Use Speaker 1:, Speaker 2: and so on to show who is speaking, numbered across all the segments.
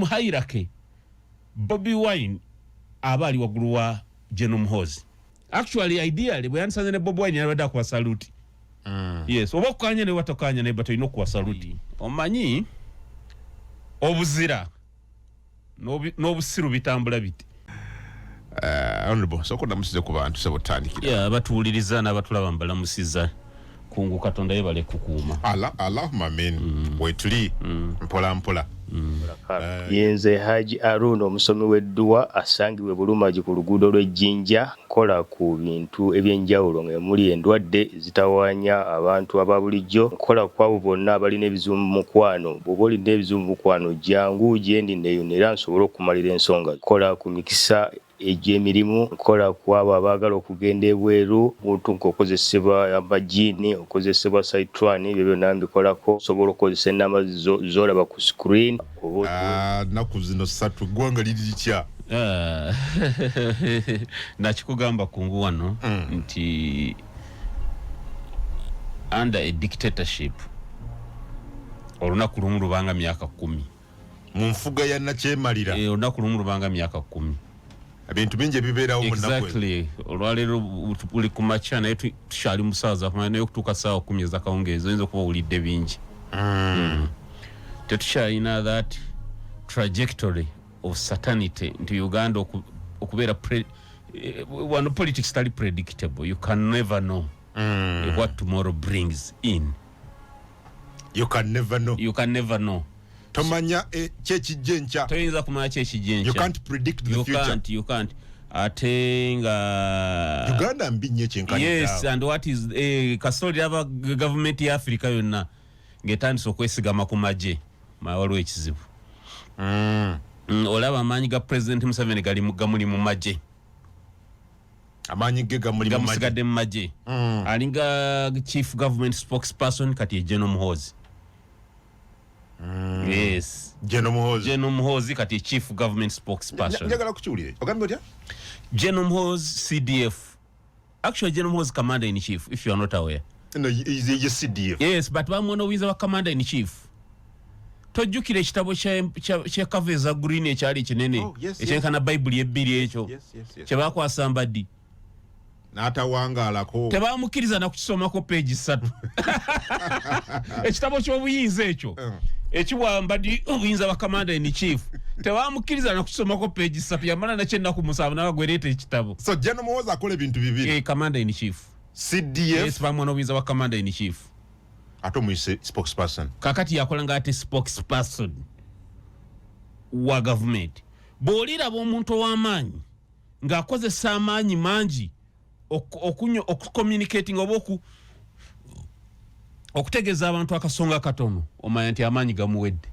Speaker 1: mu hierarchy Bobby Wine abali wagulu wa General Muhoozi. Actually ideally bwe yansanze ne Bobby Wine yabadde kwa salute. Yes, oba kukanya ne watokanya ne bato ino kwa salute. Omanyi obuzira n'obusiru bitambula biti.
Speaker 2: Honorable soko namusize ku bantu sabotandikira.
Speaker 1: Yeah, batuuliriza n'abatulaba mbalamusiza kungu Katonda yebale kukuuma.
Speaker 2: Allahumma amen. Bwetuli mpola mpola.
Speaker 3: Yenze Haji Arun omusomi w'edduwa asangibwe Bulumagi ku luguudo lw'Ejjinja nkola ku bintu ebyenjawulo ng'emuli endwadde zitawaanya abantu aba bulijjo nkola kwabo bonna abalina ebizibu mu mukwano bw'oba olina ebizibu mu mukwano jangu gyendi neeyonera nsobole okumalira ensonga kola ku mikisa egy'emirimu nkola kwabo abaagala okugenda ebweru buntu nk'okozesebwa amajiini okozesebwa saitwani ebyo byonna mbikolako osobola okukozesa ennamba z'olaba ku screen
Speaker 2: naku zino ssatu eggwanga liri litya
Speaker 1: nakikugamba kungu wano nti under a dictatorship olunaku lumu lubanga myaka 10
Speaker 2: mu nfuga ya nakyemalira
Speaker 1: olunaku lumu lubanga myaka 10
Speaker 2: ebintu bingi ebibeerawo mu nnaku
Speaker 1: exactly olwaleero buli ku makya naye tukyali musaaza kumanya naye okutuuka ssaawa 10 ez'akawungeezi oyinza okuba owulidde bingi tetukyalina that trajectory of certainty nti Uganda okubeera wano politics tali predictable. You can never know what tomorrow brings in.
Speaker 2: You can never know. Tomanya kyekijjencha.
Speaker 1: Toyinza kumanya kyekijjencha.
Speaker 2: You can't predict the future.
Speaker 1: You can't. Atenga
Speaker 2: Uganda mbinye kyenkani.
Speaker 1: Yes, and what is custody of government ya Africa yonna ngetandise okwesigama ku magye mawaliwo ekizibu. Olaba amaanyi ga President Museveni gamuli mu magye.
Speaker 2: Amaanyi ge gamuli
Speaker 1: mu magye. Alinga chief government spokesperson kati General Muhoozi. Yes.
Speaker 2: General
Speaker 1: Muhoozi kati chief government spokesperson.
Speaker 2: Njagala kukiwulire. Ogambye otya?
Speaker 1: General Muhoozi CDF. Actually General Muhoozi commander in chief if you are not aware.
Speaker 2: No, he's a CDF.
Speaker 1: Yes, but bamwona wiza wa commander in chief. Tojjukira ekitabo kya Kaveza Green ekyali kinene ekyenkana Bible ebbiri ekyo kye bakwasa Mbaddi
Speaker 2: n'atawangaalako
Speaker 1: tebamukkiriza na kukisomako page 3 ekitabo ky'obuyinza ekyo ekiwa Mbaddi obuyinza bwa commander in chief tebamukkiriza na kukisomako page 3 yamala nakyo ennaku 7 n'abagwereeta ekitabo.
Speaker 2: So General Muhoozi akola ebintu bibiri.
Speaker 1: Commander in chief
Speaker 2: CDF.
Speaker 1: Yes, bamwona obuyinza bwa commander in chief.
Speaker 2: Ato mwise spokesperson.
Speaker 1: Kakati yakola nga ate spokesperson wa government. Bolira b'omuntu w'amaanyi ng'akozesa amaanyi mangi okucommunicating oba okutegeeza abantu akasonga katono omanya nti amaanyi gamuwedde.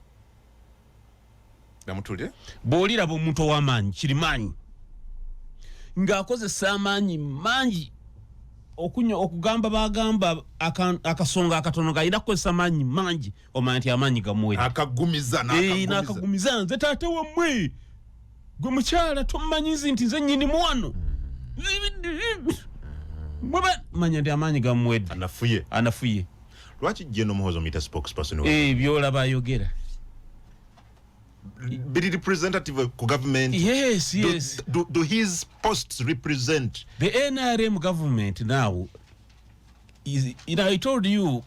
Speaker 2: Namutulire?
Speaker 1: Bolira b'omuntu w'amaanyi kirimaanyi ng'akozesa amaanyi mangi okugamba bagamba akasonga akatono gaira kukozesa amaanyi mangi omanya nti amaanyi gamuwedde.
Speaker 2: Akagumiza
Speaker 1: nze taata wammwe gwe mukyala tomumanyizi nti nze nnyini muwano manya nti amaanyi gamuwedde. Anafuye.
Speaker 2: Lwaki General Muhoozi omuyita spokesperson?
Speaker 1: Byolaba ayogera.
Speaker 2: Be representative ku government.
Speaker 1: Yes.
Speaker 2: Do his posts represent
Speaker 1: the NRM government now? I told you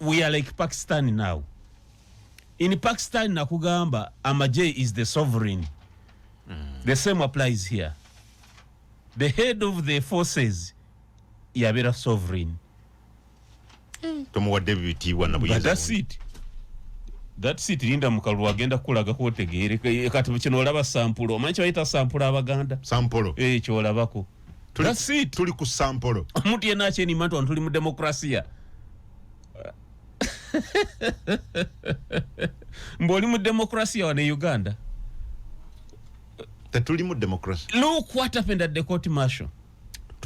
Speaker 1: we are like Pakistan now. In Pakistan nakugamba Amajay is the sovereign. The same applies here. The head of the forces yabera sovereign.
Speaker 2: Tomuwadde bitiibwa na buyinza.
Speaker 1: That's it. Linda mukalu agenda kulaga kwotegeere kati kino olaba sampulo omanyi bayita sampulo abaganda
Speaker 2: sampolo
Speaker 1: kyolabako
Speaker 2: tuli ku sampolo
Speaker 1: omuntu yenna akyeni mantu tuli mu demokrasia mboli mu demokrasia wane Uganda
Speaker 2: tetuli mu demokrasia.
Speaker 1: Look what happened at the court martial.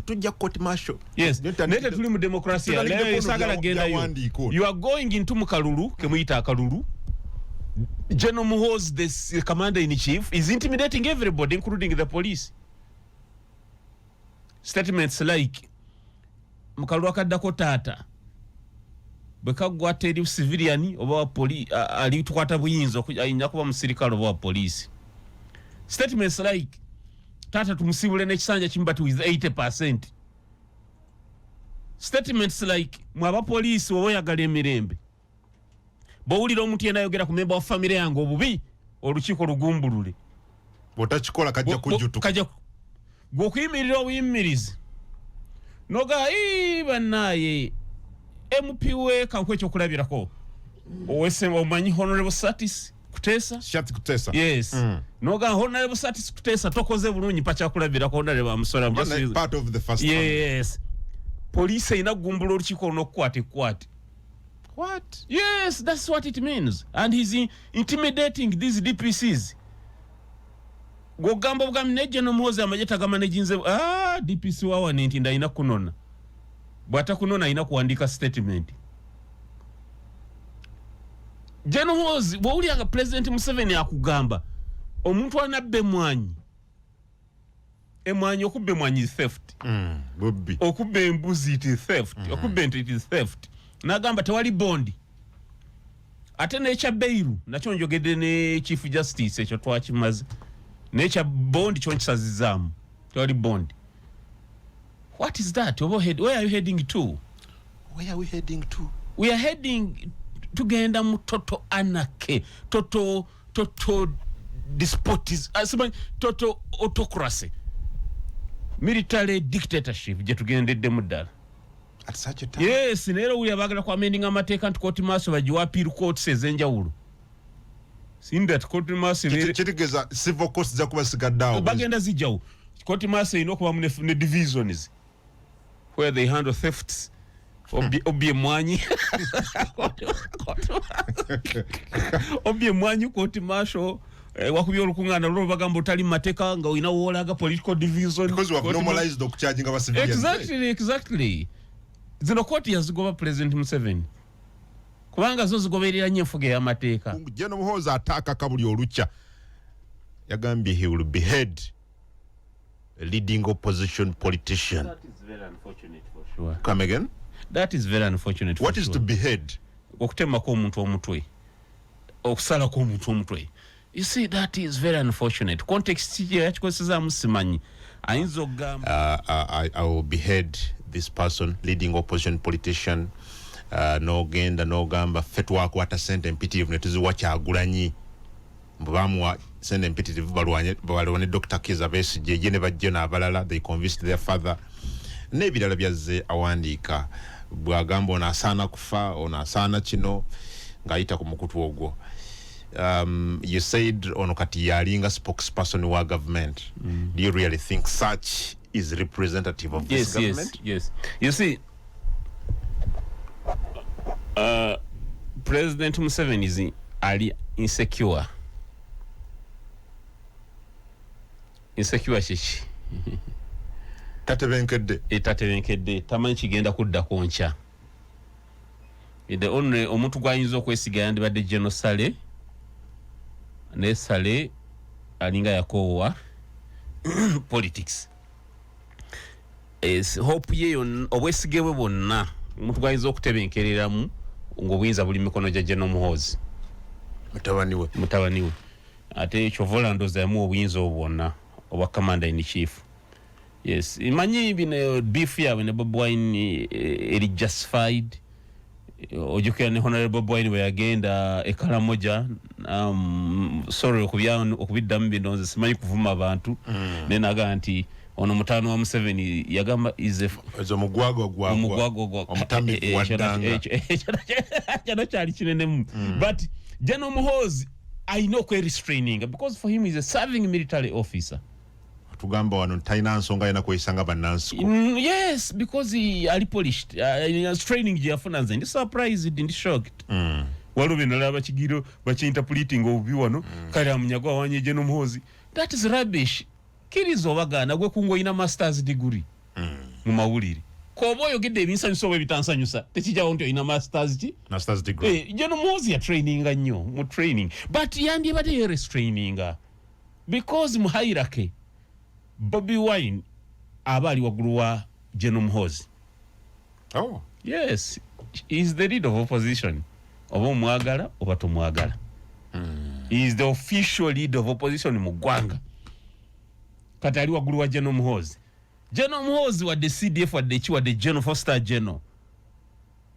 Speaker 2: Tujja court martial.
Speaker 1: Yes, nete tuli mu demokrasia leo isagala genda yo. You are going into mukalulu kemuyita akalulu. General Muhoozi, the commander in chief, is intimidating everybody, including the police. Statements like mukalulu akaddako taata bwekagwa teri civilian oba poli ali tukwata buyinzo ayinya kuba musirikale oba police. Statements like tata tumusibule n'ekisanja kimbati with 80%. Statements like mwaba police oba oyagala emirembe bowulira omuntu yena ayogera ku member wa family yange obubi olukiiko lugumbulule
Speaker 2: botakikola kajja kujjutuka
Speaker 1: gw'okuyimirira obuyimirizi noga banaye MP we kankwe ekyokulabirako owesemba omanyi honorable Satis Kutesa yes noga honorable Satis Kutesa tokoze bulungi pakyakulabirako honorable amusora
Speaker 2: part of the first
Speaker 1: yes police ina gumbula olukiiko n'okukwata.
Speaker 2: What?
Speaker 1: Yes, that's what it means. And he's intimidating these DPCs. Gogamba bugam neje no Muhoozi amajeta gama nejinze DPC wawa nintinda ina kunona. Bwata kunona ina kuandika statement. Jeno Muhoozi bwuli anga President Museveni akugamba omuntu anabbe mwanyi. Emwanyi okubbe mwanyi theft.
Speaker 2: Bobbi.
Speaker 1: Okubbe embuzi it is theft. Okubbe it is theft. Nagamba tewali bondi. Ate n'ekya Beiru nakyo njogedde ne Chief Justice ekyo twakimaze. N'ekya bondi kyo nkisazizaamu. Tewali bondi. What is that? Where are you heading to?
Speaker 2: Where are we heading to?
Speaker 1: We are heading tugenda mu total anarchy, total despotism, total autocracy, military dictatorship gye tugendedde mu ddala.
Speaker 2: At such a time?
Speaker 1: Yes, nero we abagala kwa amending amateeka nti court maso bajiwa appeal courts ezenjawulo. Seen that court maso
Speaker 2: kitegeza civil courts za kuba sigaddawo
Speaker 1: bagenda zijjawo. Court maso ino kuba ne divisions where they handle thefts obye mwanyi obye mwanyi court martial wakubya olukungana lwo bagamba otali mateeka nga oyina wolaga political division
Speaker 2: because we have normalized the charging of civilians.
Speaker 1: Exactly. Zino koti yazigoba President Museveni kubanga zo zigoberera nnyo enfuga y'amateeka.
Speaker 2: Jeno Muhoozi ataaka kabuli olucha yagambye he will behead a leading opposition politician.
Speaker 1: That is very unfortunate for sure.
Speaker 2: Come again?
Speaker 1: That is very unfortunate for
Speaker 2: what
Speaker 1: sure.
Speaker 2: What is to behead?
Speaker 1: Okutemako omuntu omutwe. Okusalako omuntu omutwe. You see, that is very unfortunate. Context yakikozesa musimanyi. Ayinza okugamba
Speaker 2: I will behead this person, leading opposition politician. No genda no gamba fetwakwata sente empitivu netuziwa Kyagulanyi mbamuwa sente empitivu balwane Dr. Kizza Besigye je ne bajje n'abalala they convinced their father n'ebirala byazze awandiika bwagamba ono asaana kufa ono asaana kino ng'ayita ku mukutu ogwo. You said ono kati yalinga spokesperson wa government. Do you really think such is representative of this government?
Speaker 1: Yes. You see, President Museveni is ali insecure. Insecure chichi. Tatebenkedde tamanyi kigenda kudda koncha. The only omuntu gwayinza okwesiga yandibadde General Sale. Ne Sale alinga yakowa politics. Is hope yeyo obwesigebwe bonna omuntu gwayinza okutebenkereramu ng'obuyinza buli mikono gya General Muhoozi mutabani we ate Kyovola ndoza yamu obuyinza obwonna obwa commander in chief. Yes, imanyi bino beef yawe ne Bobi Wine eri justified. Ojukira ne Honorable Bobi Wine we yagenda Ekalamoja sorry okubiddamu bino nze simanyi kuvuma abantu nenaga nti ono mutano wa Museveni yagamba ezo
Speaker 2: mugwago omutambi wadanga
Speaker 1: kyano kyali kinenemu. But General Muhoozi I know kwe restraining because for him is a serving military officer.
Speaker 2: Tugamba wano taina nsonga yana kwesanga bannansiku.
Speaker 1: Yes, because he ali polished training gye yafuna nze ndi surprised ndi shocked. Waliwo benalaba kigiro bakyinterpreting obubi wano kale amunyagwa wanye General Muhoozi. That is rubbish. Kirizo obagana gwe kungo ina masters degree mu mawulire kobo yogedde ebinsanyusa oba ebitansanyusa tekijjawo nti oyina masters degree. General Muhoozi ya training nnyo mu training but yandibadde ye restraining because mu hierarchy Bobi Wine aba ali waggulu wa General Muhoozi.
Speaker 2: Oh
Speaker 1: yes, he is the leader of opposition. Oba omwagala oba tomwagala. He is the official leader of opposition mu ggwanga. Kati ali waggulu wa General Muhoozi. General Muhoozi wadde CDF wadde ki wadde General Foster General.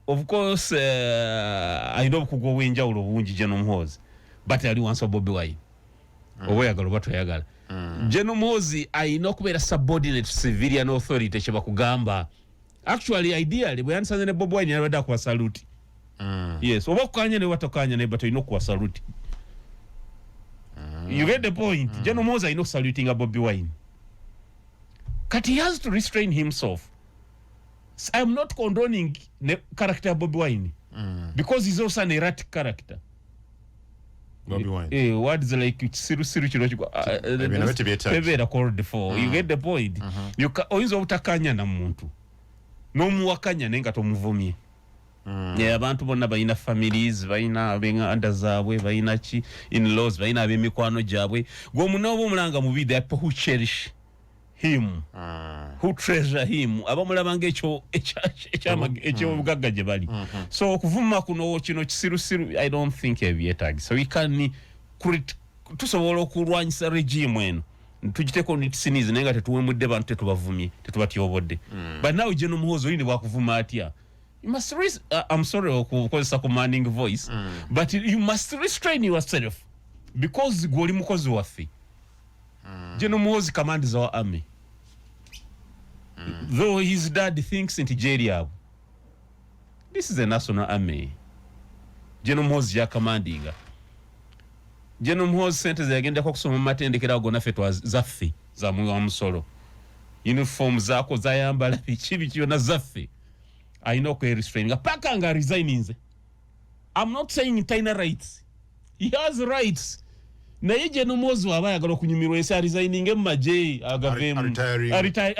Speaker 1: Of course, alina obukugu obw'enjawulo bungi General Muhoozi. But ali wansi wa Bobi Wine. Oba oyagala oba toyagala. General Muhoozi alina okubeera subordinate civilian authority kye bakugamba. Actually, ideally, bwe yandisanze ne Bobi Wine yalibadde akuwa salute. Yes, oba okukanya ne watokanya naye but olina okuwa salute. You get the point. General Muhoozi alina okusalutinga Bobi Wine. But he has to restrain himself. I am not condoning the character of Bobi Wine because he's also an erratic character.
Speaker 2: Bobi Wine.
Speaker 1: What is like siru called for. You get the point. You oyinza obutakanya na muntu. N'omuwakanya nenga tomuvumye. Abantu bonna balina families, balina abenganda zaabwe, balina ki in-laws, balina ab'emikwano gyabwe. Gwe omunooba omulanga mubi, the people who cherish him, who treasure him, abamulabanga ekyobugagga gye bali. So okuvuma kuno kino kisirusiru, I don't think ebyetagi. So we can tusobola okulwanyisa regime eno. Tujiteko nitisinize nenga tetuwemudde bantu tetubavumye, tetubatyobodde. But now General Muhoozi oyini bwakuvuma atya. You must I'm sorry because a commanding voice, but you must restrain yourself because gwoli mukozi waffe. General Muhoozi commands our army. Though his dad thinks in Nigeria, this is a national army. General Muhoozi ya commanding. General Muhoozi sente zagenda kusoma matendekera agona fetwa zaffe za mwa musolo. Uniform zako zayambala bikibi kyona zaffe. I know que restraining. Paka nga resigning. I'm not saying Taina rights. He has rights. Na ye General Muhoozi waba yagala kunyumirwa esa resigning maje agavem.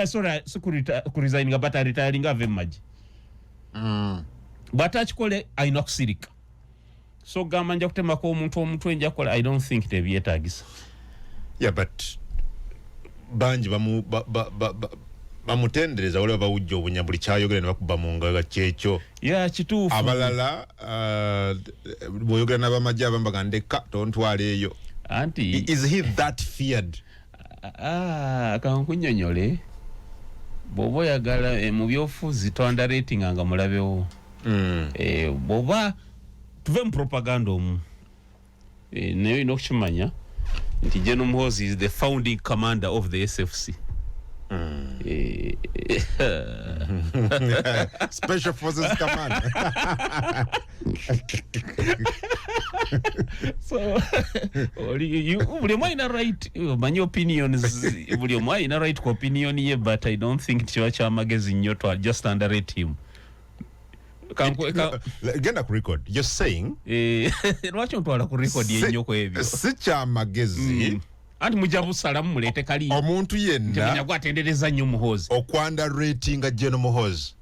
Speaker 1: Sorry, ku resigning but retiring avem maje. But achikole ayina kusirika. So gamba nja kutema ko omuntu enja kola I don't think they byetagisa.
Speaker 2: Yeah, but banji bamutendereza wale bawujja obunyabuli kyayogera ne bakuba mu ngaga kyekyo.
Speaker 1: Yeah, kituufu.
Speaker 2: Abalala boyogera n'abamajja abambaga ndeka tontwale eyo.
Speaker 1: Anti
Speaker 2: is he that feared?
Speaker 1: Kankunyonyole. Bobo yagala mu byofuzi to underrating nga mulabewo. Boba tuve mu propaganda omu. Nayo inokimanya nti General Muhoozi is the founding commander of the SFC.
Speaker 2: Special Forces Command.
Speaker 1: So you might right my opinions might right opinion here, but I don't think Chiwacha magazine you to just underrate him.
Speaker 2: Genda ku record you're saying
Speaker 1: lwaki ontwala ku record yennyoko ebyo
Speaker 2: si kya magezi
Speaker 1: anti mujabu salamu mulete kali
Speaker 2: omuntu yenna
Speaker 1: gwatendereza nnyo Muhoozi
Speaker 2: okwanda rating General Muhoozi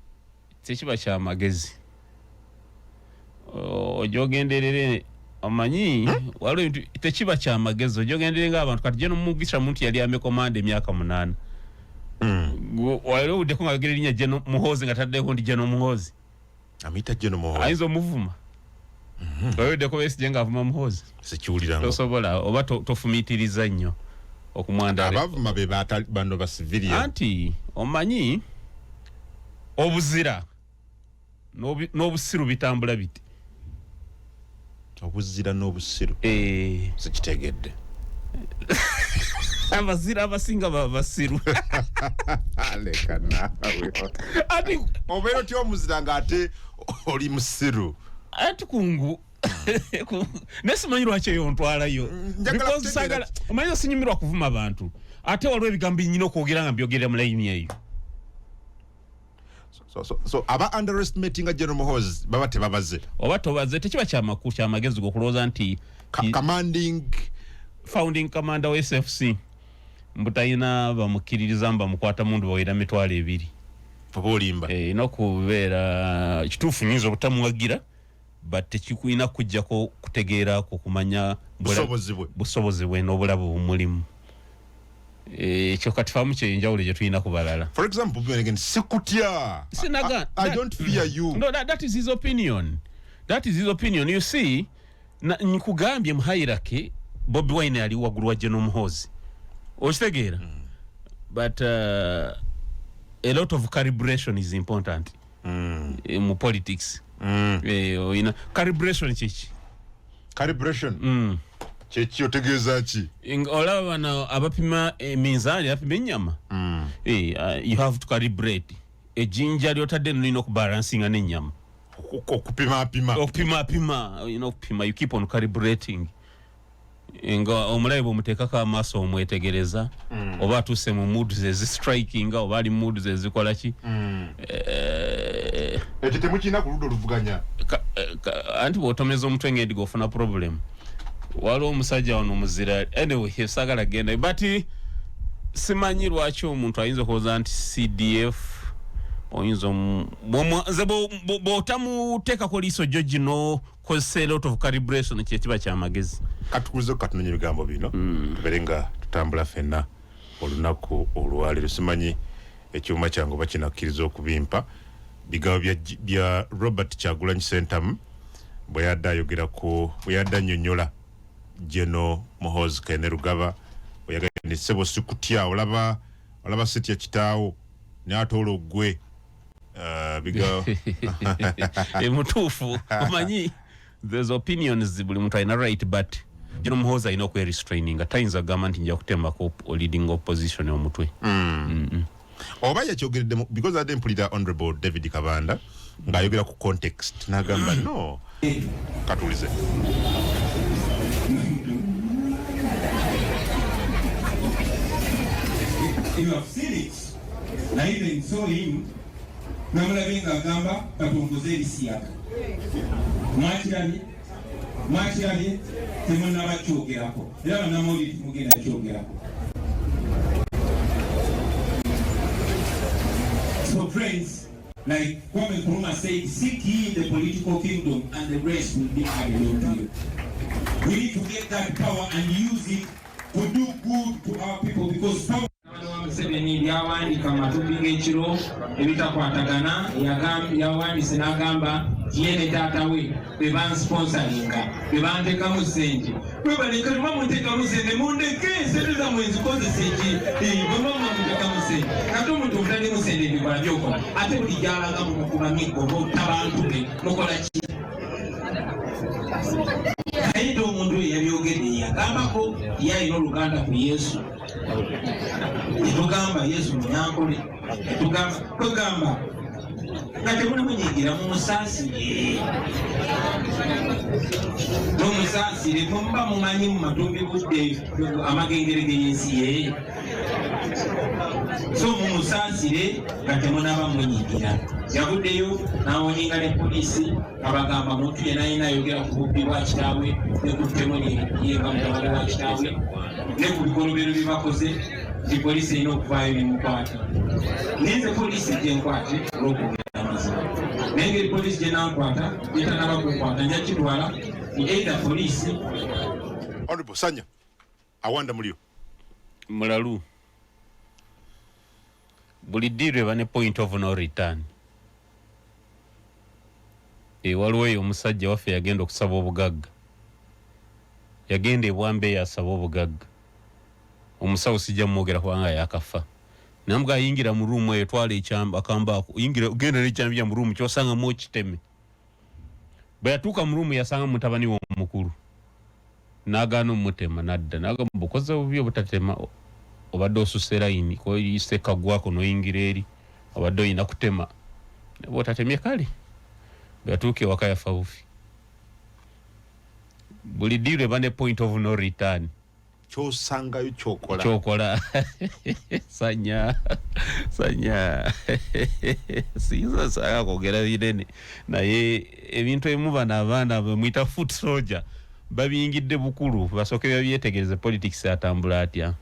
Speaker 1: tekiba kya magezi ojogenderere amanyi waliwo tekiba kya magezi ojogendere ng'abantu kati General Mugisha muntu yali amekomanda emyaka 8 waliwo udeko nga gererinya General Muhoozi nga taddeko ndi General Muhoozi
Speaker 2: amita General Muhoozi
Speaker 1: aizo muvuma waliwo udeko besi nga avuma Muhoozi
Speaker 2: sekiwuliranga
Speaker 1: tosobola oba tofumitiriza nnyo okumwanda
Speaker 2: abavuma be bano ba civilian
Speaker 1: anti omanyi obuzira n'obusiru bitambula biti
Speaker 2: obuzira n'obusiru sekitegedde
Speaker 1: abazira abasinga basiru
Speaker 2: aleka nawe
Speaker 1: ati
Speaker 2: obeera otya omuzira ng'ate oli musiru
Speaker 1: ati kungu nesimanyi lwaki eyo ontwalayo omanyi sinyumirwa kuvuma abantu ate waliwo ebigambo binyina okwogera nga mbyogera mu layini eyo
Speaker 2: so aba underestimating General Muhoozi baba tebabaze
Speaker 1: oba tobaze tekiba kyamakulu kyamagezi gokulowooza nti founding commander wa SFC mbutayina bamukiririza bamukwata mundu bawera mitwalo 2
Speaker 2: obolimba
Speaker 1: nokubeera kituufu nyinza obutamuwagira but tekikuina kujjako kutegeerako kumanya
Speaker 2: busobozi bwe
Speaker 1: n'obulabu bumulimu ekyo kati famu kyenjawulo gye tulina kubalala.
Speaker 2: For example, again, Sekutya. I don't fear you.
Speaker 1: No, that is his opinion. That is his opinion. You see, nkugambye mu hierarchy Bobi Wine ali waggulu wa General Muhoozi. Okitegeera? But a lot of calibration is important in politics. Calibration chichi.
Speaker 2: Calibration? Chichi otegeeza ki?
Speaker 1: Olaba bano abapima minzaani apima ennyama. You have to calibrate. Ejjinja lyotadde nolina okubalansinga n'ennyama. Okupima. You keep on calibrating. Nga omulayi bw'omuteekako amaaso omwetegereza oba atuuse mu mood ze striking oba ali mood ze zikola ki
Speaker 2: ekyo temukirina ku ludda oluvuganya
Speaker 1: anti bw'otomeza omutwe ng'endiga ofuna problem waliwo omusajja wano muzira anyway saagala genda but simanyi lwaki omuntu ayinza okuwooza nti CDF oyinza bw'otamuteekako liiso gyo gino kozesa a lot of calibration kyekiba kyamagezi
Speaker 2: katukulize katunonye ebigambo bino tubere nga tutambula fenna olunaku olwaleero simanyi ekyuma kyange oba kinakkiriza okubimpa bigambo bya Robert Kyagulanyi Ssentamu bwe yadda annyonnyola General Muhoozi Kainerugaba bwe yagambye ssebo Sekutya olaba Setya kitaawo n'atoola oggwe
Speaker 1: mutuufu omanyi there's opinions buli muntu alina right but General Muhoozi alina okwerestraininga tayinza kugamba nti nja kutemako leading opposition omutwe
Speaker 2: oba yakyogeredde because I didn't put it honorable David Kabanda ng'ayogera ku context n'agamba no katulize
Speaker 4: You have seen it. I even saw him. Namulabinga agamba batongoze ebisiyaga. Mwakirabye temunaba kyogerako. Era bannamawulire temugenda kyogerako. So friends, like Kwame Nkrumah said, seek ye the political kingdom and the rest will be added unto you. We need to get that power and use it to do good to our people because power Museveni byawandika matumbi g'ekiro ebitakwatagana yawandise n'agamba yene taata we be bansponsoringa be banteekamu ssente bwe baleka luma munteekamu ssente mundeke ssente zammwe nzikozesa eki bwemama munteekamu ssente ate omuntu omutalimu ssente ebikola byokola ate buli gyalaga mumukuba miggo obaotabantu be mukola ki naye omuntu oyo yabyogedde yagambako ye alina oluganda ku Yesu etugamba Yesu munyankole etugamba nga temunamunyigira mumusaasire mumusaasire muba mumanyi mu matumbi budde amagengerege y'ensi ye so mumusaasire nga temunaba munyigira yavuddeyo n'awonyinga ne poliisi abagamba muntu yena ayina ayogera ku bubbi bwa kitaawe ne ku ttemu yenga mutabani wa kitaawe ne ku bikolobero bye bakoze nti poliisi erina okuvaayo nemukwata naye nze poliisi gyenkwate olw'okugenda amazima naye ngeri poliisi gyenankwata yetanaba kunkwata nja kitwala ni either poliisi
Speaker 2: Honorable Sanya awanda mulio
Speaker 1: mulalu buli ddiiro eba ne point of no return waliwo eyo omusajja waffe yagenda okusaba obugagga yagenda ebwambeeyo asaba obugagga omusawo sijja mwogera kubanga yakafa namuga ayingira mu ruumu eyo twala ekyamba akambaako genda n'ekyambya mu ruumu kyosangamu okiteme bwe yatuuka mu ruumu yasanga mutabani we omukulu n'agaana omutema nadda nagamba bukoze bubi obutatema obadde osusse layini koyise kaggwako n'oyingira eri obadde oyina kutema neba otatemye kale bwe yatuuka ewaka yafa bufi buli ddiiro eba ne point of no return
Speaker 2: kyosangayo kyokola
Speaker 1: sanya siyinza sanga kwogera binene naye ebintu ebimu bano abaana bemuyita foot soldier babiyingidde bukulu basooke babyetegereze politics atambula atya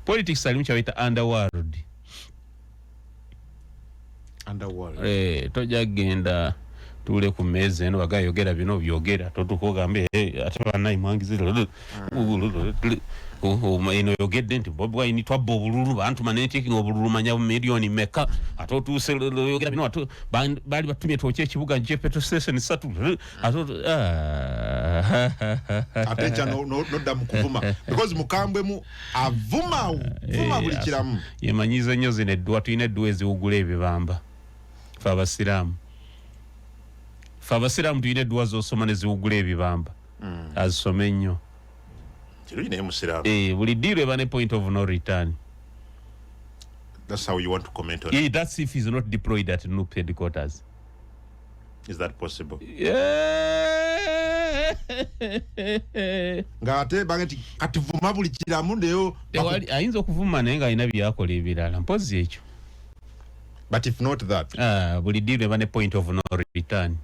Speaker 1: politics alimu kyabayita underworld tojja genda tule ku meeza eno bagayogera bino byogera totukogambe ate banayi mwangizira eno yogedde nti Bobi Wine twabba obululu bantu manetiking obululu manya million meka atotuse yogera bino bali batumye toche ekibuga nje petrol station 3
Speaker 2: atecha no damu kuvuma because mukambwe mu avuma buli kiramu
Speaker 1: yemanyize nnyo zine eddwa tuyina eddwa eziwugula ebibamba Fabasiramu tuyina eddwa z'osoma ne ziwugula ebibamba azisome nnyo buli deal eba ne point of no return.
Speaker 2: That's how you want to comment on it.
Speaker 1: That's if he's not deployed at NUP headquarters.
Speaker 2: Is that possible?
Speaker 1: Ngate
Speaker 2: bagati katuvuma buli kiramu ndeyo
Speaker 1: ayinza okuvuma naye nga alina byakola ebirala mpozi ekyo.
Speaker 2: But if not that
Speaker 1: buli deal eba ne point of no return.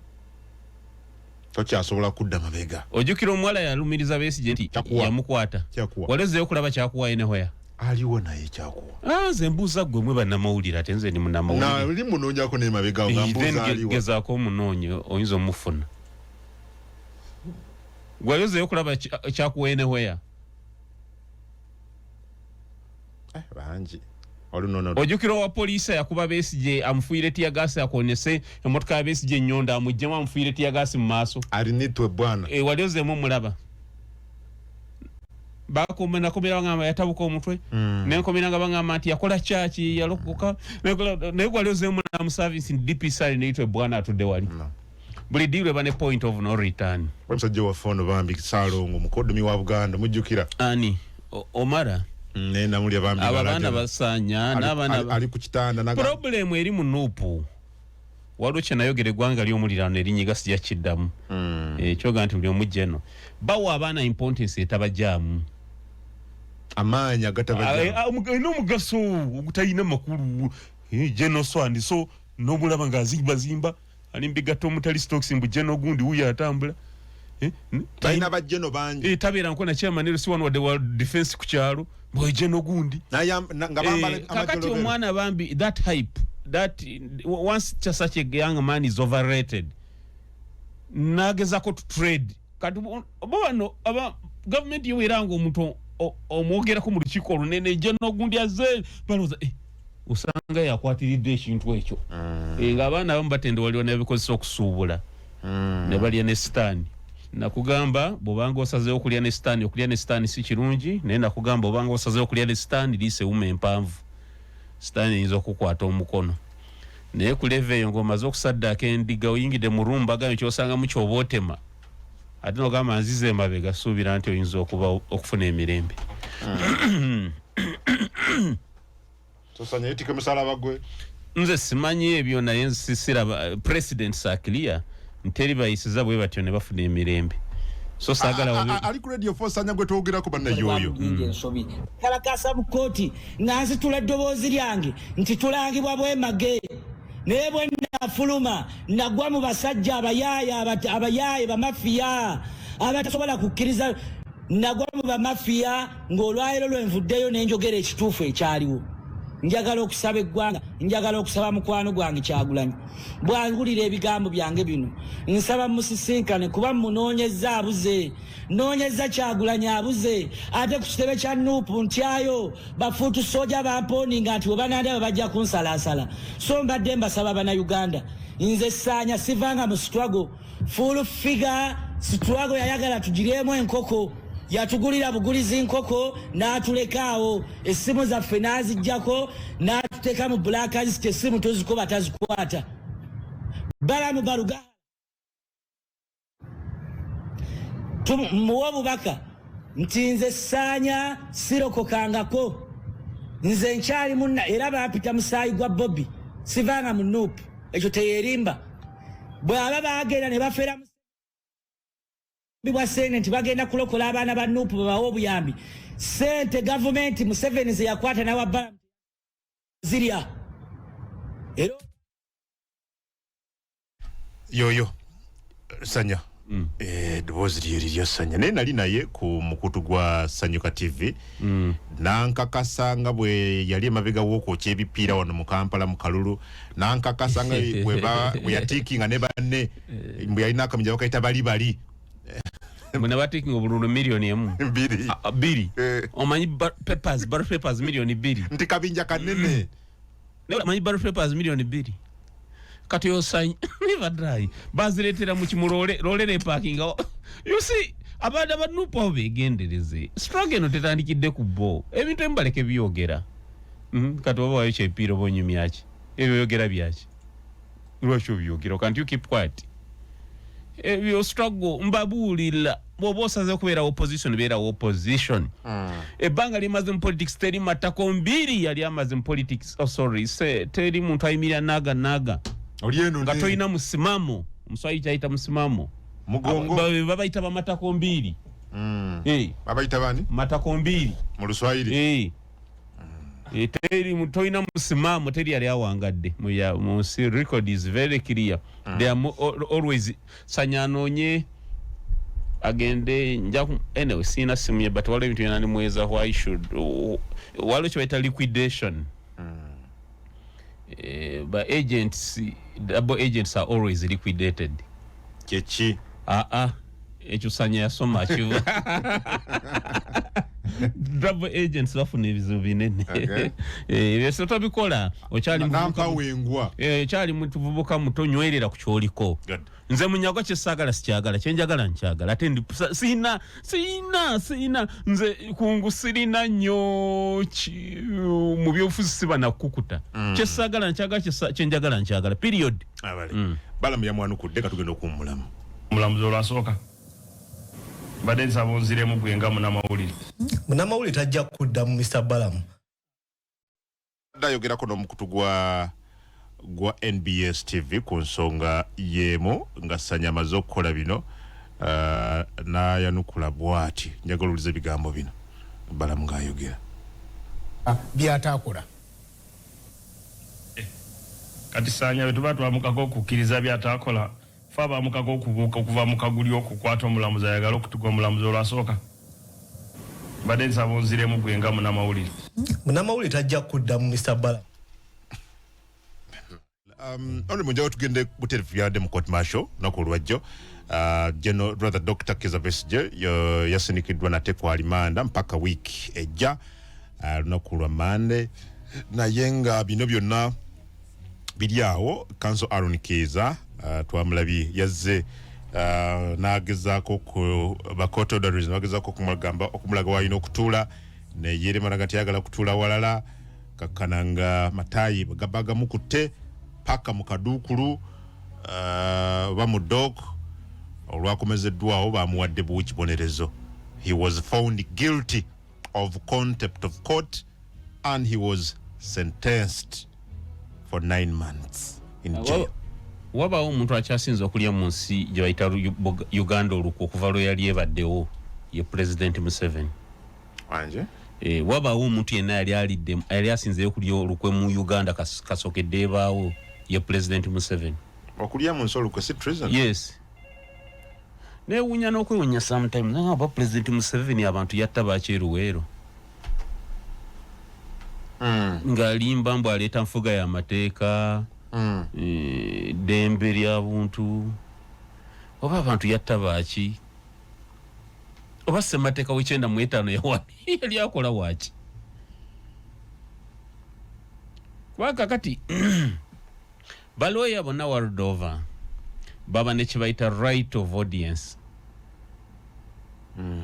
Speaker 2: Tokyasobola kudda mabega.
Speaker 1: Ojukira omuwala yalumiriza Besigye nti yamukwata. Walezeyo kulaba kyakuwa ene hoya.
Speaker 2: Aliwo naye kyakuwa.
Speaker 1: Nze mbuuza ggwe mwe bannamawulire ate nze ndi munnamawulire.
Speaker 2: Na oli munoonyako ne mabega nga mbuuza aliwo.
Speaker 1: Gezaako omunoonyi oyinza omufuna. Walezeyo kulaba kyakuwa ene hoya.
Speaker 2: Bangi.
Speaker 1: Ojukira wa poliisi yakuba Besigye amufuire tia gas akonese emotoka ya Besigye nyonda amujjemu amufuire tia gas mu maaso
Speaker 2: alinitwe bwana
Speaker 1: waliozemu mulaba bakomena komera ngamba yatabuka omutwe nenkomera nga bangamba nti yakola chachi yalokoka ne waliozemu na mu service in DPC neitwe bwana atudde wali buli deal eba ne point of no return
Speaker 2: wamsajja wa phone bambi Salongo mukodomi wa Buganda mujjukira
Speaker 1: ani Omara
Speaker 2: nena muli abambi
Speaker 1: abana basanya n'abana
Speaker 2: ali ku kitanda naga
Speaker 1: problem eri mu nupu walo kye nayogere gwanga lyo mulirano erinyiga sija kiddamu ekyoga nti buli omujjeno bawo abana importance etabajamu
Speaker 2: amanya gatabajamu
Speaker 1: ino mugaso ogutayina makulu jeno swandi so nobulaba nga zimba ali mbigato mutali stocks mbu jeno gundi uya atambula
Speaker 2: taina bajeno bangi
Speaker 1: tabera nkona chairman ero si one of the world defense ku kyalo bwejeno gundi
Speaker 2: ngabambale
Speaker 1: kakati omwana bambi that hype that once just such a young man is overrated nageza ko to trade kati bano aba government yirango omuntu omwogera ko mu lukiko olunene jeno gundi aze baloza usanga yakwatiridde ekintu ekyo ng'abaana abamu batende waliwo n'ebikozesa okusuubula ne balya ne sitaani nakugamba bobanga osazeewo okulya ne sitaani si kirungi naye nakugamba obanga osazeewo okulya ne sitaani liise wuma empanvu sitaani eyinza okukwata omukono naye ku leve eyo ng'omaze okusaddaako endiga oyingidde mu rumbaga kyosanga mu kyoba otema ate nogamba nzize emabega suubira nti oyinza okufuna emirembe
Speaker 2: tosanya etika musalaba gwe
Speaker 1: nze simanyi ebyo naye nsisira president Saklia nteri bayisiza bwe batyo ne bafuna emirembe so sagala
Speaker 2: ali ku radio force anya gwe twogera ko banna yoyo
Speaker 5: kalakasa mu koti nansi tula ddoboozi lyange nti tulangibwa bwemage naye bwe nafuluma nagwa mu basajja abayaaye bamafiya abatasobola kukkiriza nagwa mu bamafiya ng'olwayiro lwenvuddeyo nenjogera ekituufu ekyaliwo njagala okusaba eggwanga njagala okusaba mukwano gwange Kyagulanyi bwangulira ebigambo byange bino nsaba musisinkane kuba munoonyeza abuze noonyeza Kyagulanyi abuze ate ku kitebe kya nupu ntyayo bafuutu soja bamponinga nti webanandaba bajja kunsalaasala so mbadde mbasaba bannayuganda nze Ssaanya sivanga mu struggle full figure struggle yayagala tugiremu enkoko yatugulira bugulizi nkoko n'atulekaawo essimu zaffe n'aziggyako n'atuteeka mu blackers essimu tozikuba tazikwata Balamu Baruga muwa obubaka nti nze Ssaanya sirokokangako nze nkyali munna era bampita musaayi gwa Bobby sivanga mu nupu ekyo teyerimba bw'aba baagenda ne bafera bwa Senate bagenda kulokola abaana ba nupu babawo obuyambi sente government Museveni ze yakwata nawa Balamu zirya ero
Speaker 2: yoyo Sanya ddoboozi lyo Sanya naye nali naye ku mukutu gwa Sanyuka TV nankakasanga bwe yali emabega w'okwokya ebipiira wano mu Kampala mu Kalulu nankakasanga bwe yatiikinga ne banne mbwe yalina akamija bakayita bali
Speaker 1: Muna bateking obululu milioni emu. Biri. Omanyi ballot papers milioni 2.
Speaker 2: Nti kabinja kanene.
Speaker 1: Omanyi ballot papers milioni 2. Kati osanyi never dry. Baziretera mu kimulole lolere parking. You see abada banupa begendereze. Struggle no tetandikidde ku bo. Ebintu embaleke byogera. Kati oba wayo kyepiro bonyumi yaki. Ebyo yogera byaki. Lwasho byogera. Can't you keep quiet? Ebyo struggle mbabulira bobosaze kubera opposition bera opposition. Ebanga limaze mu politics teri matako mbiri yali amaze mu politics teri muntu ayimira naga.
Speaker 2: Olieno
Speaker 1: nga toyina musimamo omuswayi kyaita musimamo
Speaker 2: mugongo
Speaker 1: babayita bamatako mbiri
Speaker 2: babayita bani
Speaker 1: matako mbiri
Speaker 2: mu Luswahili
Speaker 1: teri toyina musimamo teri yali awangadde mu record is very clear. They are always sanyanonye agende njaku anyway sina simu but wale bintu yanani mweza why should wale chwaita liquidation. But double agents are always liquidated.
Speaker 2: Kechi
Speaker 1: Echusanya yasoma chivu. Double agents bafuna ebizibu binene. Ebyo tobikola okyali
Speaker 2: muvubuka wengwa.
Speaker 1: Kyali mutuvubuka mutonywerera ku kyoliko. Nze munyago kyesagala sikyagala kyenjagala nkyagala ate ndi sina nze kungu sirina nnyo mu byobufuzi siba nakukuta kyesagala nkyagala kyenjagala nkyagala period.
Speaker 2: Balamu yamwanukudde katugenda okummulamu
Speaker 6: mulamuzi olwasooka badde nsaba onziremu gwenga munamawulire
Speaker 7: tajja kuddamu Mr. Balamu
Speaker 2: dayogerako n'omukutu gwa NBS TV ku nsonga yemo nga sanyamaze okukola bino nayanukula bwati njagala ulize bigambo bino Balamu ng'ayogera
Speaker 7: byatakola
Speaker 6: kati sanya betuba twamukako okukkiriza byatakola faba mukako okubuuka okuva mu kaguli okukwata omulamuzi ayagala okutugwa omulamuzi olwasooka badde nsaba onziremu gwenga munamawulire
Speaker 7: tajja kuddamu Mr. Balamu.
Speaker 2: Ono munjawo tugende buterefu byadde mu court martial nako olwajjo General brother Dr. Kizza Besigye yasinikiddwa nate kwa alimanda mpaka wiki ejja lunaku lwa Monday naye nga bino byonna biri awo Council Aaron Kizza twamulabye yazze nagezaako ku court orders nagezaako okumulaga wayina okutuula ne yeremana gati yagala kutuula walala kakananga matayi gabaga mukutte paka mukaduukulu bamudok olwakomezeddwawo bamuwadde bukibonerezo. He was found guilty of contempt of court and he was sentenced for 9 months in jail.
Speaker 1: Wabawo omuntu akyasinza okulya mu nsi gye bayita Uganda olukwe okuva lwe yali ebaddewo ye President Museveni.
Speaker 2: Wanje?
Speaker 1: Wabawo omuntu yenna yali asinzeyo okulya olukwe mu Uganda kasokedde ebaawo ye President Museveni.
Speaker 2: Okulya mu nsi olukwe si treason?
Speaker 1: Yes. Newunya n'okwewunya sometimes nga President Museveni abantu yatta bakyeruweero. Ng'alimba mbu aleeta nfuga y'amateeka. Dembe lya buntu oba abantu yatta baki oba semateeka w'ekyenda mu etaano yawani yali akola waki wakakati balooya bonna world over baba ne kye bayita right of audience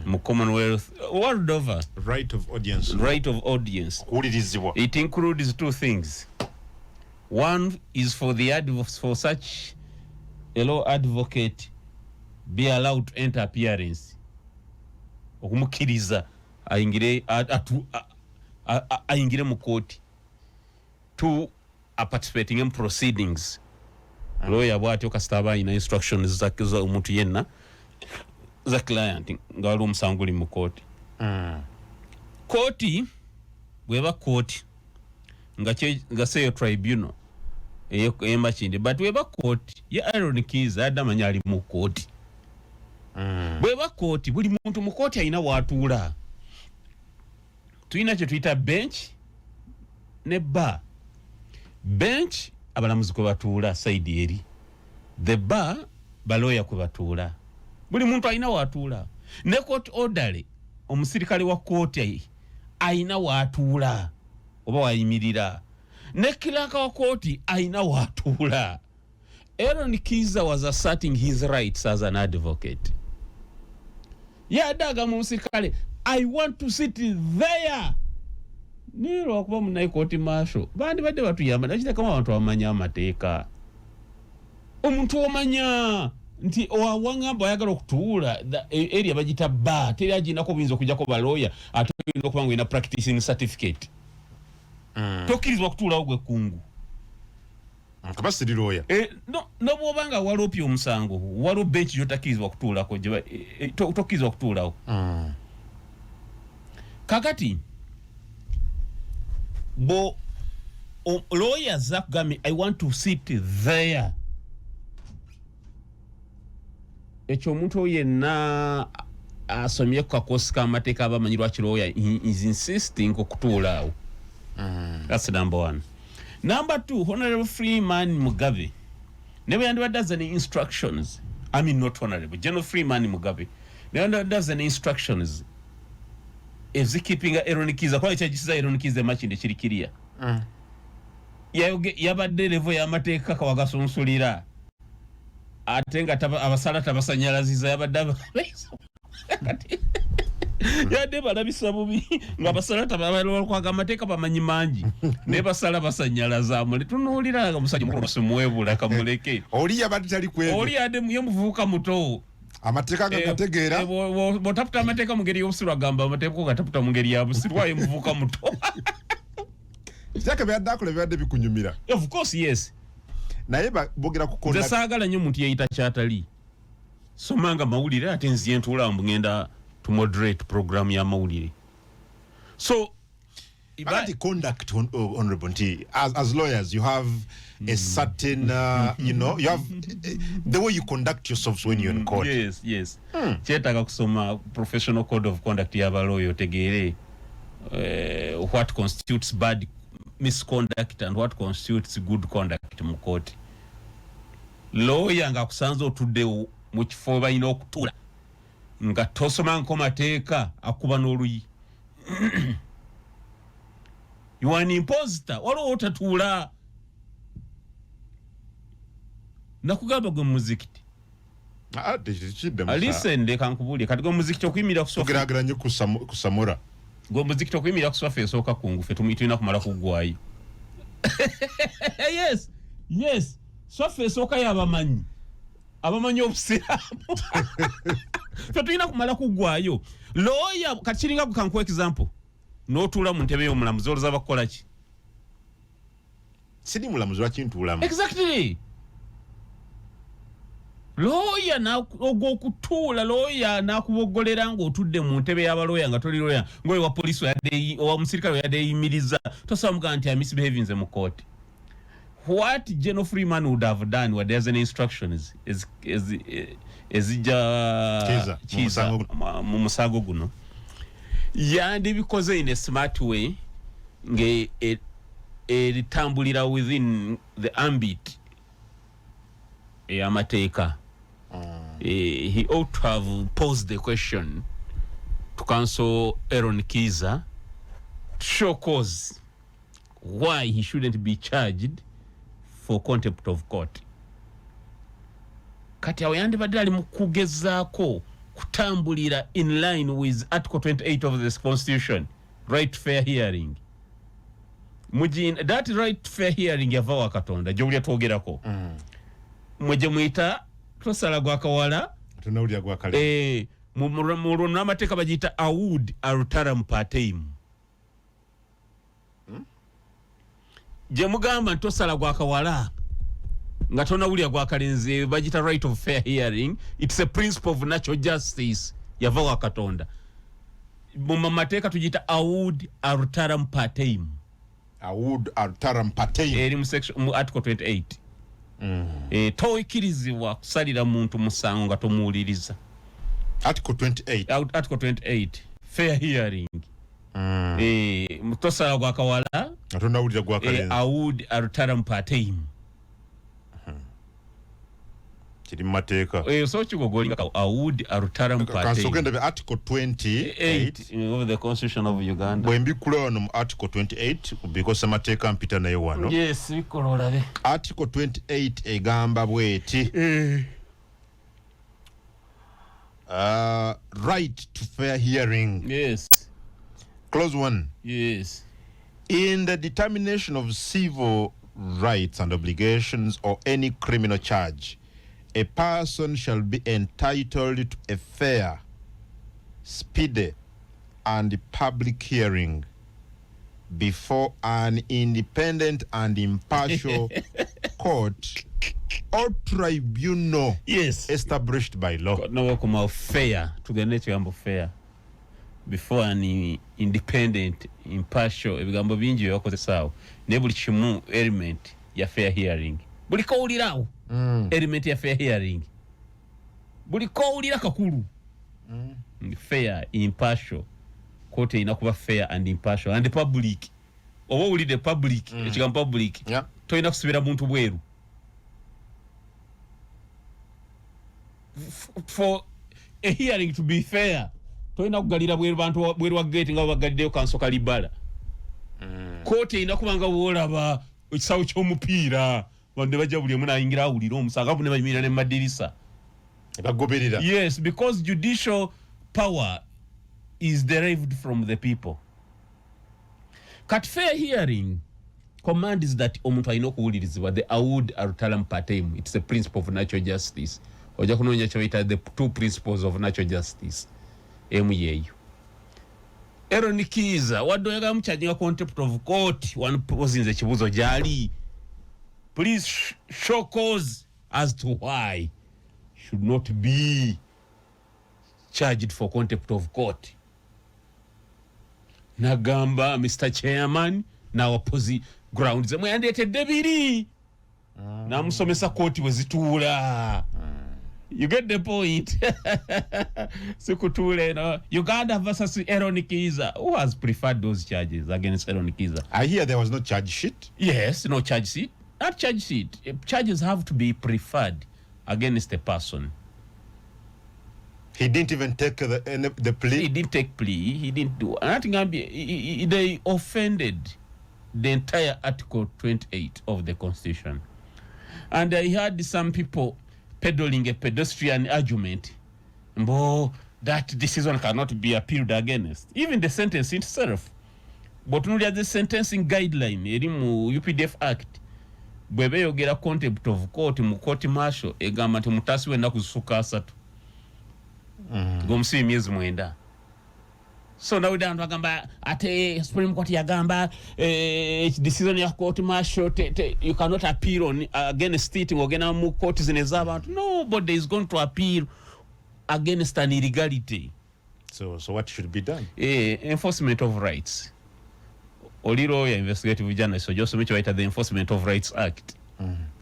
Speaker 1: mu Commonwealth world over
Speaker 2: right of audience
Speaker 1: kuwulirizibwa. It includes two things. One is for for such a law advocate be allowed to enter appearance. Okumukiriza ayingire mu court to participating in proceedings. Lawyer bwati okastaba ina instructions za omuntu yenna za client ngalo musanguli mu court. Court bweba court nga seyo tribunal eyemba kindi but weba court ye Aaron Kizza adamanya ali mu court. Weba court buli muntu mu court ayina watuula. Tuyina kye tuyita bench ne bar. Bench abalamuzi kwe batuula side eri. The bar baloya kwe batuula. Buli muntu ayina watuula. ne court order omusirikale wa kooti aina waatuula oba wayimirira ne kiraka wa kooti aina waatuula. Aaron Kiza was asserting his rights as an advocate. Yadaga musirikale, I want to sit there. Niro okuba munai kooti maasho bandi badde batuyamba nakita kama abantu bamanya amateeka. Omuntu omanya nti owangamba ayagala okutuula area bagita ba teri aginako buyinza okujjako balooya ate olina okuba nga ina practicing certificate. Tokkirizibwa kutuulawo gwe kungu.
Speaker 2: Kaba siri lawyer.
Speaker 1: No bw'obanga waloopye omusango waliwo bench gy'otakkirizibwa kutuulako tokkirizibwa kutuulawo. Kakati bo lawyers akugambye I want to sit there. Ekyo omuntu yenna asomye ku kakosi k'amateeka abamanyirwa kirooya is insisting okutuulaawo. That's number one. Number two, Honorable Freeman Mugabe never does any instructions. I mean, not Honorable General Freeman Mugabe never does any instructions. Is he keeping Aaron Kiza? Quite a Aaron Kiza match in the Chirikiria. Yabade level Yamateka Kawagasonsulira. I think at Abasala Tabasanyala Zizabadaba. Yadeba labisabubi ngabasala tabalo kwa gamateka bamanyimanji nebasala basanyala zamule tunulira musajja mukuru sumwebula kamuleke
Speaker 2: oli yabadde tali kwebyo
Speaker 1: oli ade muyemuvuka muto
Speaker 2: amateeka gagategeera
Speaker 1: botaputa amateeka mungeri y'obusirwa gamba amateeka ko gataputa mungeri y'obusirwa yemuvuka muto
Speaker 2: kyake byadakule byadde bikunyumira.
Speaker 1: Of course yes,
Speaker 2: naye bogera ku konda
Speaker 1: zasagala nnyo muntu yeyita kyatali somanga mawulire ate nziye ntula mbugenda to moderate program ya mawulire. So
Speaker 2: about the conduct, Honorable T, as lawyers, you have a certain, you know, you have the way you conduct yourselves when you're in court.
Speaker 1: Yes. Chetaka kusoma professional code of conduct ya baloyo tegere what constitutes bad misconduct and what constitutes good conduct mu court. Lawyer nga kusanzo otudde mu kifo balina okutula nga tosoma nkomateeka akuba n'oluyi. You are an imposter waliwo otatuula nakugamba gwe muzikiti. Listen de kankubulye kati gwe muzikiti okuyimirira
Speaker 2: kugeraageranye ku Samora
Speaker 1: gwe muzikiti okuyimirira ku swafe esooka kungu fe tulina kumala kuggwayo. Yes swafe esooka y'abamanyi obusiraamu fe tulina kumala kuggwayo. Lawyer kati kiringa kankuwa example n'otuula mu ntebe y'omulamuzi oloza bakukola ki?
Speaker 2: Sidi mulamuzi lwakintuulamu.
Speaker 1: Exactly. Lawyer n'okutuula lawyer n'akuboggolera ng'otudde mu ntebe y'abalawyer nga toli lawyer ng'oyo wa poliisi owa musirikale oyadde eyimiriza tosobola mugaa nti misbehavi nze mu court. What General Freeman would have done were there's an instructions ezija Kiza mu musango guno yandibikoze in a smart way nge eritambulira within the ambit ey'amateeka. He ought to have posed the question to counsel Aaron Kiza to show cause why he shouldn't be charged for contempt of court. Kati awo yandibadde ali mu kugezaako kutambulira in line with Article 28 of this Constitution, right fair hearing. That right fair hearing yava wa Katonda gy'owulya twogerako. Mwe muyita tosala gwa kawala
Speaker 2: tunawulya gwa kale.
Speaker 1: Mu n'amateeka bagiyita aud arutaram pateim. Gye mugamba ntosala gwa kawala nga tonawulya gwa kalenzi bagita right of fair hearing. It's a principle of natural justice yava wa Katonda. Mu mateeka tugiyita aud arutaram pateim.
Speaker 2: Aud arutaram pateim.
Speaker 1: Eri mu section mu Article 28. Toyikirizibwa kusalira muntu musango nga tomuwuliriza.
Speaker 2: Article 28.
Speaker 1: Article 28 fair hearing. Tosala gwa kawala
Speaker 2: tonawulya gwa kalenzi.
Speaker 1: Aud arutaram pateim.
Speaker 2: kiri mateeka
Speaker 1: so kigogolinga awud arutaram party
Speaker 2: kansogenda be article 28
Speaker 1: of the constitution of Uganda
Speaker 2: bwembikula wano mu article 28 because amateeka mpita naye wano
Speaker 1: yes bikolola be
Speaker 2: article 28 egamba bweti right to fair hearing.
Speaker 1: Yes.
Speaker 2: Clause 1.
Speaker 1: Yes.
Speaker 2: In the determination of civil rights and obligations or any criminal charge, a person shall be entitled to a fair, speedy, and public hearing before an independent and impartial court or tribunal established by law.
Speaker 1: No, come fair to the nature of fair before an independent, impartial. Ebigambo bingi yakoze sawa. Ne buli kimu element ya fair hearing. Buli kawulirawo element ya fair hearing. Buli kawulira kakulu. Fair, impartial. Court inakuba fair and impartial and the public. Oba uli the public, ekigambo public.
Speaker 2: Yeah.
Speaker 1: Toyina kusubira muntu bweru. For a hearing to be fair, toyina kugalira bweru bantu bweru wa gate nga bagaliddeyo kansoka libala. Kote inakubanga wolaba ekisawo ky'omupiira bande bajja buli omu nayingira awulira omusanga bune bayimira ne madirisa.
Speaker 2: Bagoberera.
Speaker 1: Yes, because judicial power is derived from the people. Kat fair hearing command is that omuntu alina okuwulirizibwa the awud arutalam patem. It's a principle of natural justice. Oja kunonya kyoyita the two principles of natural justice. Yeyo. Aaron Kiza waddo yaga mchajinga contempt of court one pozinze kibuzo jali. Please show cause as to why should not be charged for contempt of court. Nagamba Mr. Chairman na opposite grounds mwandetedde biri na musomesa court wezituula. You get the point. Sikutule no. Uganda versus Aaron Kiza. Who has preferred those charges against Aaron Kiza?
Speaker 2: I hear there was no charge sheet.
Speaker 1: Yes, no charge sheet. Not charge sheet. Charges have to be preferred against a person.
Speaker 2: He didn't even take the plea.
Speaker 1: He didn't take plea. He didn't do nothing. They offended the entire Article 28 of the Constitution, and I heard some people peddling a pedestrian argument. That decision cannot be appealed against. Even the sentence itself. But no, the sentencing guideline, mu UPDF Act. Bwebe yogera contempt of court mu court martial egamba nti mutasi wenda kusuka asatu. Gomsi myezi mwenda. So now we agamba ate Supreme Court yagamba decision ya court martial you cannot appeal on against it ngogena mu court zinezaba. Nobody is going to appeal against an illegality.
Speaker 2: So what should be done?
Speaker 1: Enforcement of rights. Oliro ya investigative journalist so just make the Enforcement of Rights Act.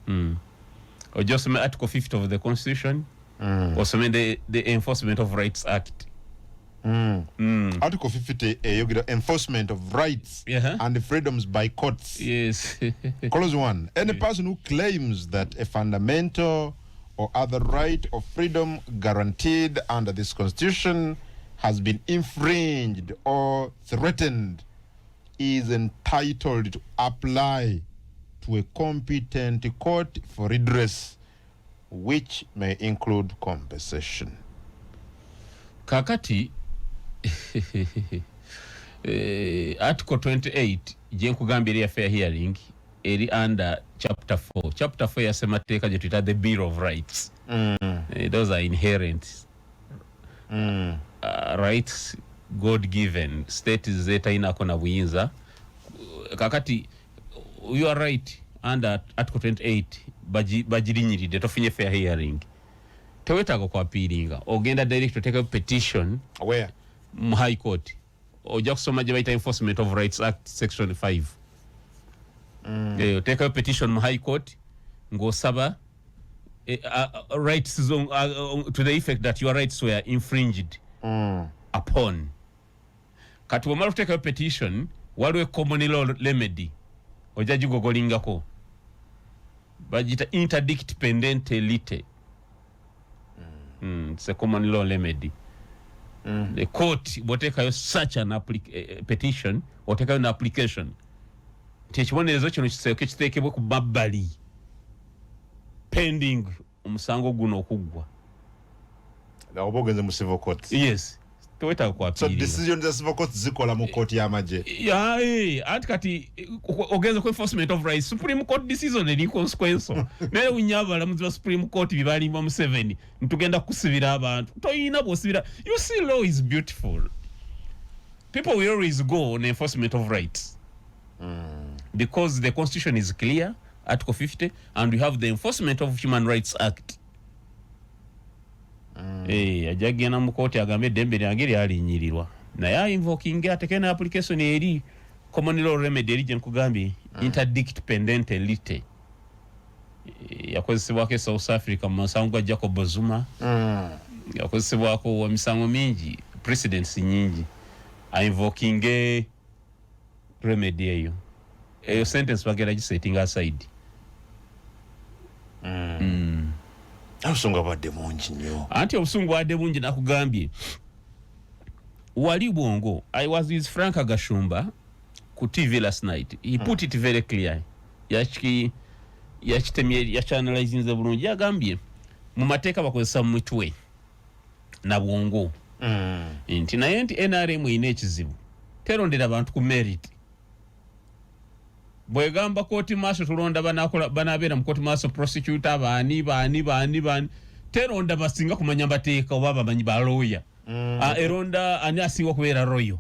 Speaker 1: Or just Article 50 of the Constitution. Or some the Enforcement of Rights Act.
Speaker 2: Article 50 enforcement of rights and freedoms by courts.
Speaker 1: Yes.
Speaker 2: Clause 1. Any person who claims that a fundamental or other right or freedom guaranteed under this Constitution has been infringed or threatened is entitled to apply to a competent court for redress, which may include compensation.
Speaker 1: Kakati Article 28 jenkugambira fair hearing eri under chapter 4. Chapter 4 yasema teka je tuita the Bill of Rights. Those are inherent rights God given. State zeta inako na buyinza. Kakati you are right under Article 28 bajirinyiride tofinye fair hearing. Tewetaga kwa appealinga ogenda direct to take a petition
Speaker 2: where
Speaker 1: High Court oja kusoma je baita Enforcement of Rights Act section 5. Take a petition High Court ngo saba rights to the effect that your rights were infringed upon. Kati wamala take a petition waliwe common law remedy oja jigogolingako bajita interdict pendente lite. It's a common law remedy. The court botekayo such an petition otekayo an application tekibonerezo kino kitekebwe ku mabbali pending omusango guno okugwa.
Speaker 2: Obogenze mu civil court.
Speaker 1: Yes. Teweta kwa
Speaker 2: So decisions za civil court zikola mu court ya maje.
Speaker 1: Ati kati ogenze ku enforcement of rights Supreme Court decision eri consequence. Nere unyabala mu Supreme Court bibali mu 7 ntugenda kusibira abantu. Toyina bosibira. You see law is beautiful. People will always go on enforcement of rights. Because the constitution is clear, Article 50, and we have the Enforcement of Human Rights Act. Ajagena mu court agambe dembe lyange lyalinyirirwa. Naye invoking atekena application eri common law remedy eri nkugambye interdict pendente lite. Yakozesebwako South Africa mu musango gwa Jacob Zuma. Yakozesebwako misango mingi, precedents nyingi. Invoking remedy eyo. Eyo sentence bagera setting aside.
Speaker 2: Obusungu bwadde bungi nnyo.
Speaker 1: Anti obusungu bwadde bungi nakugambye. Wali Bwongo, I was with Frank Agashumba ku TV last night. He put it very clear. Yachitemye yachanalyzing the bulungi yagambye mu mateeka bakozesa mu mitwe na Bwongo. Nti naye nti NRM ine ekizibu. Terondera abantu ku merit. Bwegamba court martial tulonda banabeera mu court martial prosecutor bani teronda basinga kumanya bateeka oba bamanyi ba lawyer. Eronda ani asinga kubeera royo.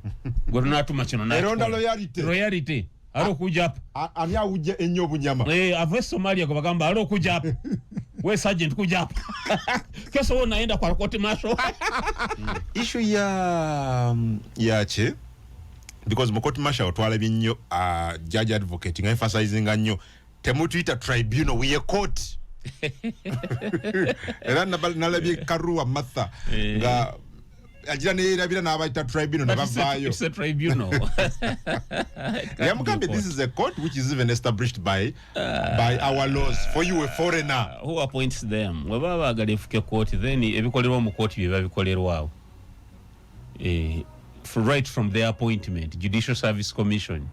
Speaker 1: Gwe tunatuma kino na.
Speaker 2: Eronda
Speaker 1: loyalty. Alo kuja apa.
Speaker 2: Ani awuje ennyo obunyama.
Speaker 1: Ave Somalia gwe bagamba alo kuja apa. We sergeant kuja apa. Keso wona naenda kwa court martial.
Speaker 2: Issue yache because mu court martial twala binyo judge advocating emphasizing nnyo temutuita tribunal we a court. Era nalabye Karua Martha nga ajira ne irabira n'abaita tribunal nabavayo.
Speaker 1: It's a tribunal.
Speaker 2: Yamukambe this is a court which is even established by our laws. For you a foreigner
Speaker 1: who appoints them. Weba bagale fuke court then ebikolerwa mu court biba bikolerwa. Right from their appointment, Judicial Service Commission.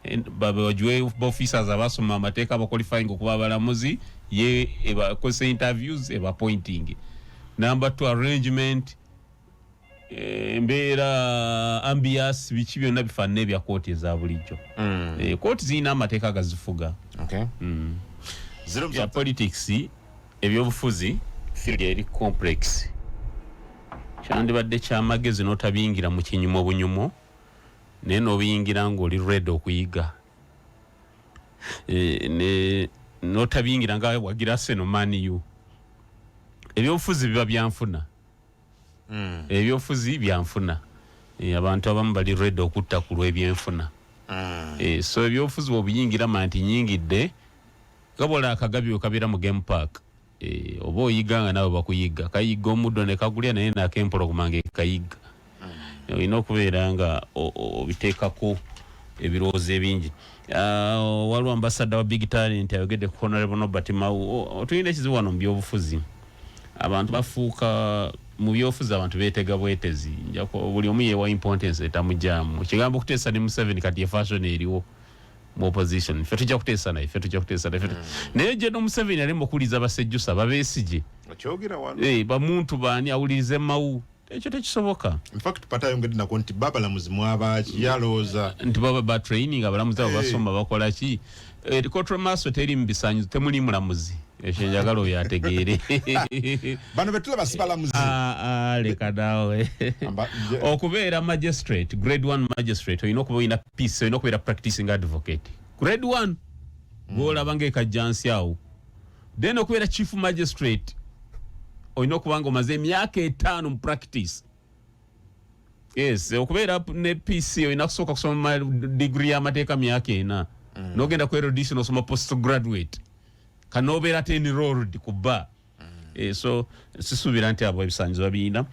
Speaker 1: And baba wajwe officers abasoma amateeka abaqualifying okuba abalamuzi ye ebakozesa interviews appointing. Number 2 arrangement mbeera ambiance bichi byonna bifaanana ebya kooti eza bulijjo. Kooti zirina amateeka gazifuga. Ya politics ebyobufuzi field eri complex. Kyandibadde kyamagezi n'otabiyingira mu kinyumo bunyumo naye n'obiyingira ng'oli ready okuyiga. N'otabiyingira nga wagira Seno Man U. Ebyobufuzi biba byanfuna. Ebyobufuzi byanfuna. Abantu abamu bali ready okutta ku lw'ebyenfuna. So ebyobufuzi obuyingira manti nyingidde gabola akagabyo kabeera mu game park. Oba oyiganga nawe bakuyiga kayiga omuddo ne kagulya naye nakempolo kumange kayiga. Olina okubeera nga obiteekako ebirowoozo ebingi. Waliwo ambassador wa Big Talent ayogedde ku Honorable Nobert Mao. Tulina ekizibu wano mu byobufuzi. Abantu bafuuka mu byobufuzi abantu beetega bwetezi. Buli omu yeewa importance etamujjaamu. Ekigambo okuteesa ne Museveni kati ye fashion eriwo mu opposition. Ffe tujja kuteesa naye. Naye gye Museveni ali mukuliza basejjusa babeesige.
Speaker 2: Okyogera wano.
Speaker 1: Bamuntu baani awulirize Mao. Ekyo tekisoboka.
Speaker 2: In fact pata yongedde nako nti babalamuzi mwabaki yalooza
Speaker 1: nti baba ba training abalamuzi abo basoma bakola ki. Court martial teri mbisanyu temuli mulamuzi. Ekyo njagala oyo ategeere.
Speaker 2: Bano betula basibalamuzi.
Speaker 1: Leka dawe. Okubeera magistrate, grade 1 magistrate, oyina okuba oyina peace, oyina okubeera practicing advocate. Grade 1 goolaba ng'ekajjansi awo. Then okubeera chief magistrate oyina okuba ng'omaze emyaka 5 mu practice. Yes, okubeera ne PC oyina kusooka kusoma degree y'amateeka myaka 4. N'ogenda ku erudition osoma postgraduate. Kanobeera ate enrolled ku bar. So sisuubira nti abo ebisanyizo babiina.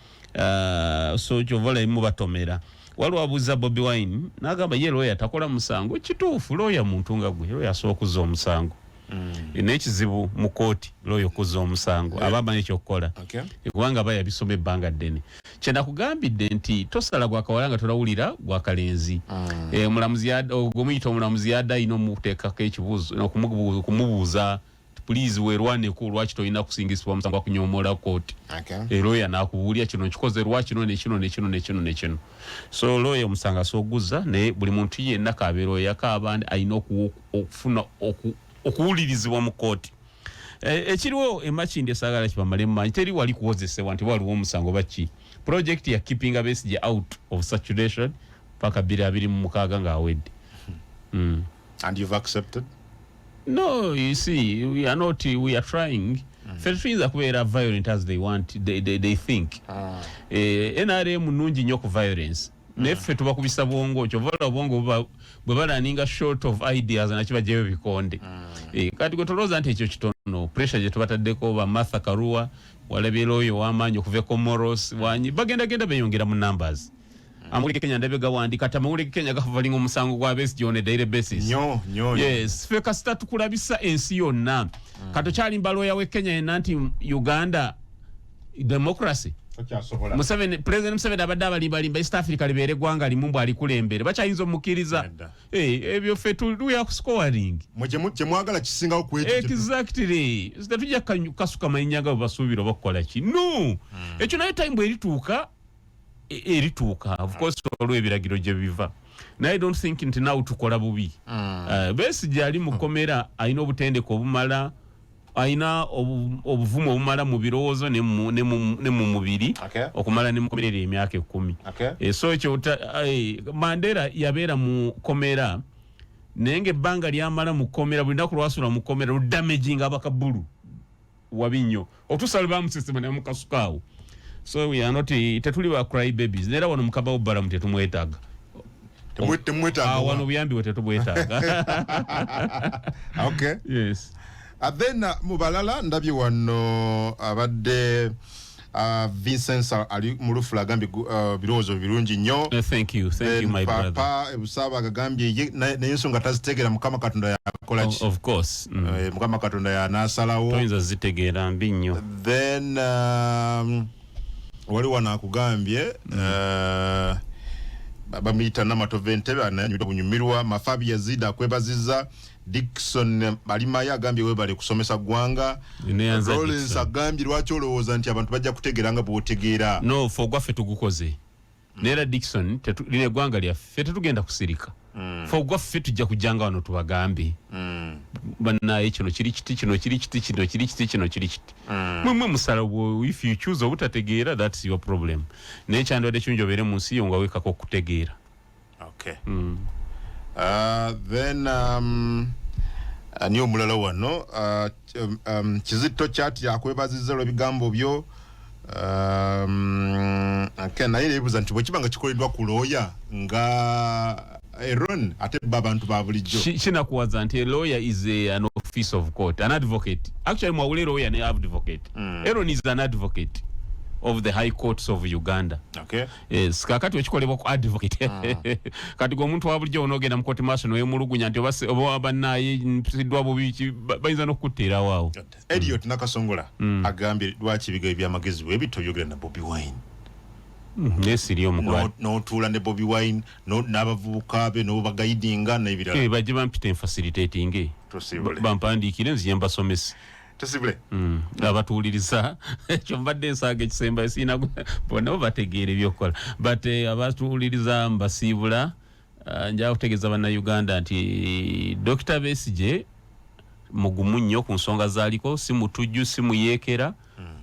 Speaker 1: So kyovola emu batomera. Waliwo abuuza Bobi Wine n'agamba ye lawyer takola musango. Kituufu lawyer muntu nga gwe lawyer asobola okuzza omusango. n'ekizibu mu kooti lawyer okuza omusango abamanyi ekyokukola kubanga baya bisoma ebbanga ddene kyenakugambidde nti tosala gwakawala nga tolawulira gwakalenzi omulamuzi gomuyita omulamuzi yadde ayina omuteekako ekibuuzo okumubuuza please weerwaneko lwaki tolina kusingisibwa musango akunyoomoola kooti lawyer n'akubuulira kino nkikoze lwakino nekino so lawyer omusango asooguza naye buli muntu yenna kaabeera oyakaabandi alina okufuna okuwulirizibwa mu kooti ekiriwo emakindi esaagala kibamale mumanyi teri wali kuwozesebwa nti waliwo omusango baki project ya keeping Besigye out of saturation paka 2026 ng'awedde
Speaker 2: and you've accepted?
Speaker 1: No, you see, we are trying. Federal kubeera violent as they want, they think. NRM nungi nnyo ku violence. Neffe tubakubisa bwongo kyo vala bwongo bwe balaninga short of ideas na kibajeyo bikonde. Kati gwe tolooza nti ekyo kitono pressure gye tubataddeko ba Martha Karua walabyera oyo w'amaanyi okuveko Moros wanyi bagenda beyongera mu numbers. Amawulire Kenya ndabega wandika amawulire Kenya gafalinga omusango gwa Besigye on a daily basis.
Speaker 2: Nyo.
Speaker 1: Yes, fe kasita tukulabisa ensi yonna. Kato kyali mbaloya we Kenya enanti Uganda democracy. President Museveni abadde abalimbalimba East Africa libeere eggwanga limu mbw alikulembere bakyayinza omukiriza ebyo ffe we are scoring
Speaker 2: kyemwagala kisingawo ku ekyo
Speaker 1: exactly tetujja kasuka mayinyaga bwe basuubira bakukola ki no ekyo naye time bwe erituuka of course olwo ebiragiro gye biva naye don't think nti nawe tukola bubi Besigye ali mukomera alina obutendeke obumala alina obuvumu obumala mu birowoozo ne mu mubiri okumala ne mukomerera emyaka 10 so ekyo Mandela yabeera mu komera naye ng'ebbanga lyamala mu komera buli lunaku lwasula mu komera ludamaginga abakabulu wabi nnyo otusala bamusesema naye mukasukaawo so we are not tetuli ba cry babies nera wano mukaba obara mute tumwetaaga wano buyambi wote tubwetaaga
Speaker 2: okay
Speaker 1: yes
Speaker 2: then mubalala ndabye wano abadde Vincent ali mulufu agambye birowoozo birungi nnyo
Speaker 1: thank you my brother
Speaker 2: papa ebusaba agambye n'ensonga tazitegeera mukama katonda yakola ki
Speaker 1: of course
Speaker 2: mukama katonda yanasalawo
Speaker 1: toyinza zitegeera mbi nnyo
Speaker 2: then wali wanakugambye bamuyita Namatove Ntebe ananyuta kunyumirwa Mafabi Yazida akwebaziza Dickson Malimaya agambye webale kusomesa gwanga Rollins agambye lwaki olowooza nti abantu bajja kutegeranga bw'otegeera
Speaker 1: no fogwaffe tugukoze nera Dickson line gwanga lyaffe tetugenda kusirika fogwaffe tujja kujjanga wano tubagambe bannaye kino kiri kiti mwe musala if you choose obutategeera that's your problem naye kyandwadde kyunjobeere mu nsi yo nga weekako okutegeera
Speaker 2: okay then niyo mulala wano Kizito Chat yakwebaziza ebigambo byo naye neebuuza nti bwe kibanga kikoleddwa ku lawyer nga Aaron ate abantu ba bulijjo
Speaker 1: kinakuwaza nti a lawyer is an office of court an advocate actually mwawule lawyer ne advocate Aaron is an advocate of the high courts of Uganda
Speaker 2: okay
Speaker 1: yes kakati wekikolebwa ku advocate kati go muntu wa bulijjo onogenda mu court martial no yemulugunya nti oba bannaye nsidwa bubi bayinza n'okutera waawo
Speaker 2: Elliot Nakasongola agambye lwaki biga ebyamagezi we bitoyogera na Bobi Wine
Speaker 1: nesiri omugwa
Speaker 2: no tula ne Bobi Wine no n'abavubuka be no bagayidinga n'ebirala
Speaker 1: bajje bampita facilitating bampandikire nziye mbasomesi
Speaker 2: tesibule
Speaker 1: abatuuliriza ekyo mbadde ensaaga ekisemba sina bonna bategeera ebyokukola but abatuuliriza mbasiibula nja kutegeeza bannayuganda nti Dr. Besigye mugumu nnyo ku nsonga zaaliko si mutujju si muyeekera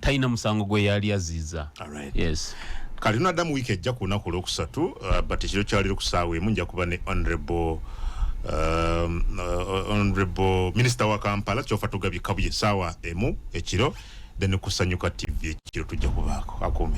Speaker 1: talina musango gwe yali aziiza yes
Speaker 2: kali tunadda mu wiiki ejja ku lunaku olwokusatu but ekiro kyaliro ku ssaawa emu nja kuba ne honorable minister wa Kampala kyofa tugabye Kabuye ssaawa emu ekiro then kusanyuka TV ekiro tujja kubaako akume